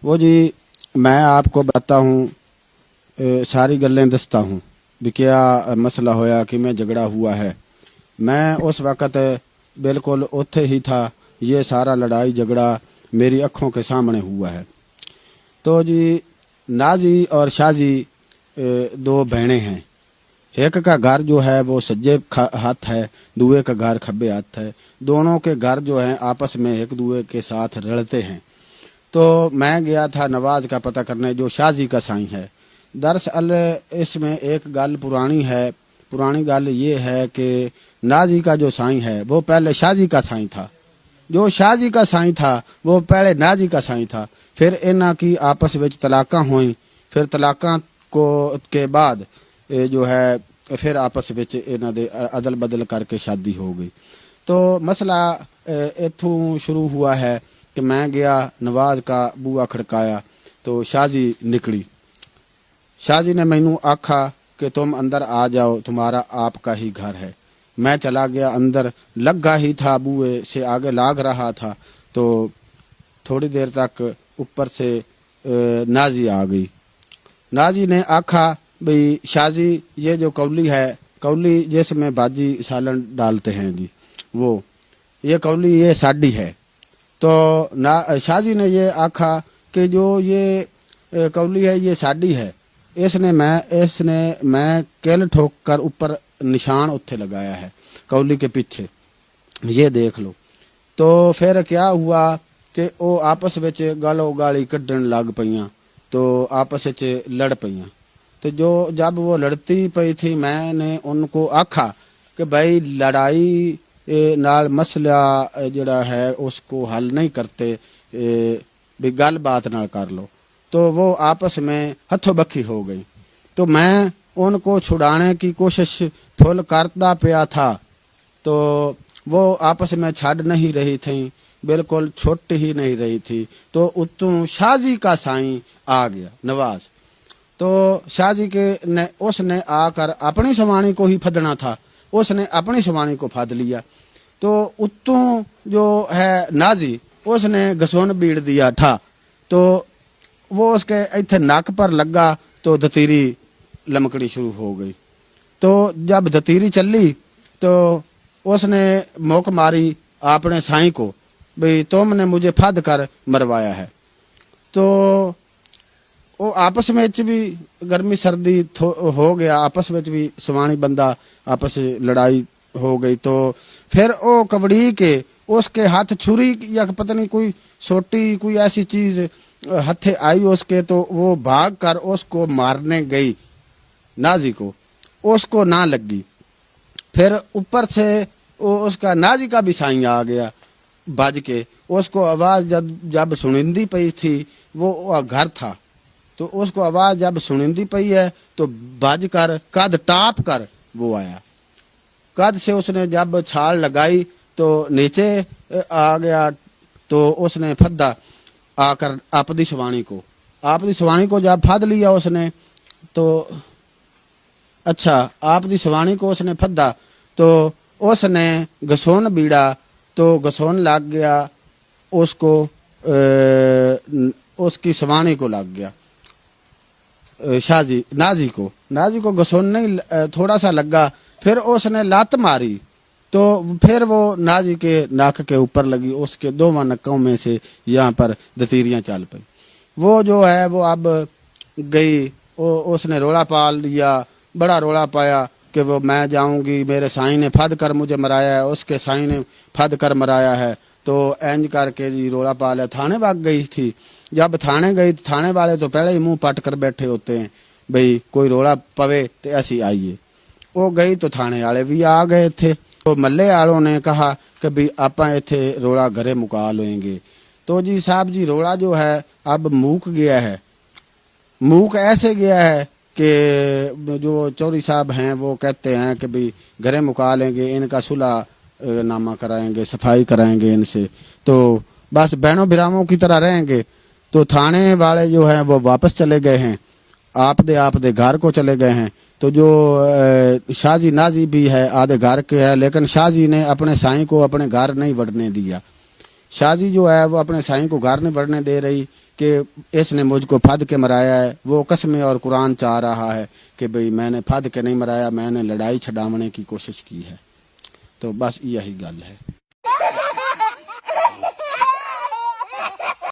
وہ جی میں آپ کو بتاتا ہوں، ساری گلیں دستا ہوں بھی کیا مسئلہ ہویا کہ میں جھگڑا ہوا ہے۔ میں اس وقت بالکل اتھے ہی تھا، یہ سارا لڑائی جھگڑا میری آنکھوں کے سامنے ہوا ہے۔ تو جی نازی اور شازی دو بہنیں ہیں، ایک کا گھر جو ہے وہ سجے ہاتھ ہے، دوے کا گھر کھبے ہاتھ ہے، دونوں کے گھر جو ہیں آپس میں ایک دوے کے ساتھ رلتے ہیں۔ تو میں گیا تھا نواز کا پتہ کرنے جو شازی کا سائیں ہے۔ دراصل اس میں ایک گل پرانی گل یہ ہے کہ نازی کا جو سائیں ہے وہ پہلے شازی کا سائیں تھا، جو شازی کا سائیں تھا وہ پہلے نازی کا سائیں تھا۔ پھر انہاں کی آپس وچ طلاقاں ہوئیں، پھر طلاقاں کے بعد جو ہے پھر آپس وچ انہاں دے عدل بدل کر کے شادی ہو گئی۔ تو مسئلہ اتھوں شروع ہوا ہے کہ میں گیا نواز کا بوا کھڑکایا تو شازی نکلی۔ شازی نے مینوں آکھا کہ تم اندر آ جاؤ، تمہارا آپ کا ہی گھر ہے۔ میں چلا گیا اندر، لگا ہی تھا بوئے سے آگے لاگ رہا تھا تو تھوڑی دیر تک اوپر سے نازی آ گئی۔ نازی نے آکھا بھئی شازی یہ جو کولی ہے، کولی جس میں باجی سالن ڈالتے ہیں جی، وہ یہ کولی یہ ساڈی ہے۔ تو شازی نے یہ آکھا کہ جو یہ کولی ہے یہ ساڈی ہے، اس نے میں کل ٹھوک کر اوپر نشان اتھے لگایا ہے کولی کے پیچھے، یہ دیکھ لو۔ تو پھر کیا ہوا کہ وہ آپس وچ گالو گالی کڈن لگ پئیاں، تو آپس وچ لڑ پئیاں۔ تو جب وہ لڑتی پئی تھی میں نے ان کو آکھا کہ بھائی لڑائی نال مسئلہ جڑا ہے اس کو حل نہیں کرتے، بھی گل بات نہ کر لو۔ تو وہ آپس میں ہتھوں بکھی ہو گئی۔ تو میں ان کو چھڑانے کی کوشش پھل کرتا پیا تھا تو وہ آپس میں چھڑ نہیں رہی تھیں، بالکل چھٹ ہی نہیں رہی تھی۔ تو اتوں شازی کا سائیں آ گیا نواز، تو شازی اس نے آ کر اپنی سوانی کو ہی پھدنا تھا، اس نے اپنی سوانی کو پھد لیا۔ تو اتوں جو ہے نازی اس نے گسون بیڑ دیا تھا، تو وہ اس کے ایتھے ناک پر لگا تو دتیری لمکڑی شروع ہو گئی۔ تو جب دتیری چلی تو اس نے موک ماری اپنے سائیں کو بھئی تم نے مجھے پھد کر مروایا ہے۔ تو وہ آپس میں بھی گرمی سردی ہو گیا، آپس میں بھی سوانی بندہ آپس لڑائی ہو گئی۔ تو پھر وہ کبڑی کے اس کے ہاتھ چھری یا پتہ نہیں کوئی سوٹی کوئی ایسی چیز ہتھے آئی اس کے، تو وہ بھاگ کر اس کو مارنے گئی نازی کو، اس کو نہ لگی۔ پھر اوپر سے اس کا نازی کا بھی سائیں آ گیا بج کے، اس کو آواز جب سنندی پئی تھی، وہ گھر تھا تو اس کو آواز جب سنندی پئی ہے تو بج کر قد ٹاپ کر وہ آیا، قد سے اس نے جب چھال لگائی تو نیچے آ گیا، تو اس نے پھدا آ کر آپ دی سوانی کو جب پھد لیا اس نے، تو اچھا آپ دی سوانی کو اس نے پھدا تو اس نے گسون بیڑا تو گسون لگ گیا اس کو، اس کی سوانی کو لگ گیا، نازی کو گسون نہیں تھوڑا سا لگا، پھر اس نے لات ماری تو پھر وہ نازی کے ناک کے اوپر لگی، اس کے دونوں نکوں میں سے یہاں پر دتیریاں چل پئی۔ وہ جو ہے وہ اب گئی، اس نے رولا پال لیا، بڑا رولا پایا کہ وہ میں جاؤں گی، میرے سائیں نے پھد کر مجھے مرایا ہے، اس کے سائیں نے پھد کر مرایا ہے۔ تو اینج کر کے جی رولا پالا، تھانے بھاگ گئی تھی۔ جب تھانے گئی تھانے والے تو پہلے ہی منہ پٹ کر بیٹھے ہوتے ہیں بھئی کوئی رولا پوے تو ایسی آئیے۔ وہ گئی تو تھانے والے بھی آ گئے تھے، تو محلے والوں نے کہا کہ بھی آپاں ایتھے رولا گھرے مکا لیں گے۔ تو جی صاحب جی رولا جو ہے اب موک گیا ہے، موک ایسے گیا ہے کہ جو چوری صاحب ہیں وہ کہتے ہیں کہ بھی گھرے مکا لیں گے، ان کا صلح نامہ کرائیں گے، صفائی کرائیں گے ان سے، تو بس بہنوں بھراؤں کی طرح رہیں گے۔ تو تھانے والے جو ہیں وہ واپس چلے گئے ہیں، آپ دے گھر کو چلے گئے ہیں۔ تو جو شازی نازی بھی ہے آدھے گھر کے ہے، لیکن شازی نے اپنے سائیں کو اپنے گھر نہیں وڑنے دیا۔ شازی جو ہے وہ اپنے سائیں کو گھر نہیں بڑھنے دے رہی کہ اس نے مجھ کو پھد کے مرایا ہے، وہ قسمیں اور قرآن چاہ رہا ہے کہ بھئی میں نے پھد کے نہیں مرایا، میں نے لڑائی چھڈاونے کی کوشش کی ہے۔ تو بس یہی گل ہے۔